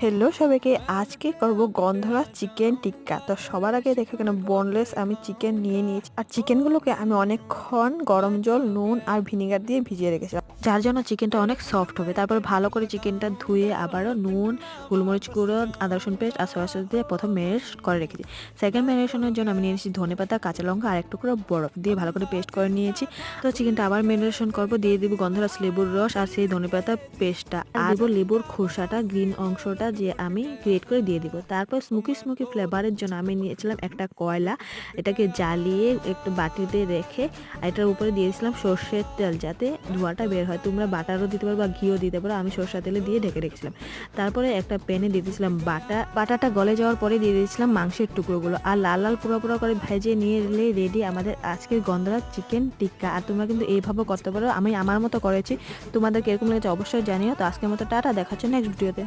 Hello সবাইকে, আজকে করব গন্ধরা চিকেন টিক্কা। তো সবার আগে দেখো এখানে বোনলেস আমি চিকেন নিয়ে নিয়েছি, আর চিকেনগুলোকে আমি অনেকক্ষণ গরম জল, নুন আর ভিনেগার দিয়ে ভিজিয়ে রেখেছিলাম, যার জন্য চিকেনটা অনেক সফট হবে। তারপরে ভালো করে চিকেনটা ধুয়ে আবারও নুন, গোলমরিচ গুঁড়ো, আদা রসুন পেস্ট আর সয়া সস দিয়ে প্রথম ম্যারিনেট করে রেখেছি। সেকেন্ড ম্যারিনেশনের জন্য আমি নিয়েছি ধনেপাতা, কাঁচা লঙ্কা আর একটু করে বরফ দিয়ে ভালো করে পেস্ট করে নিয়েছি। তো চিকেনটা আবার ম্যারিনেশন করবো, দিয়ে দিব গন্ধরাজ লেবুর রস আর সেই ধনেপাতা পেস্টটা, আর দেবো লেবুর খোসাটা, গ্রিন অংশটা যে আমি গ্রেট করে দিয়ে দিব। তারপর স্মোকি স্মোকি ফ্লেভারের জন্য আমি নিয়েছিলাম একটা কয়লা, এটাকে জ্বালিয়ে একটু বাটিতে রেখে এটার উপরে দিয়ে দিয়েছিলাম সর্ষের তেল, যাতে ধোঁয়াটা বের হয়। তোমরা বাটারও দিতে পারো বা ঘিও দিতে পারো, আমি সর্ষের তেলে দিয়ে ঢেকে রেখেছিলাম। তারপরে একটা প্যানে দিয়ে দিয়েছিলাম বাটাটা গলে যাওয়ার পরে দিয়ে দিয়েছিলাম মাংসের টুকরোগুলো, আর লাল লাল পুরো পুরো করে ভেজে নিয়ে এলে রেডি আমাদের আজকের গন্ধরাজ চিকেন টিক্কা। আর তোমরা কিন্তু এইভাবে করতে পারো, আমি আমার মতো করেছি। তোমাদের কিরকম লেগেছে অবশ্যই জানিও। তো আজকের মতো টাটা, দেখা হচ্ছে নেক্সট ভিডিওতে।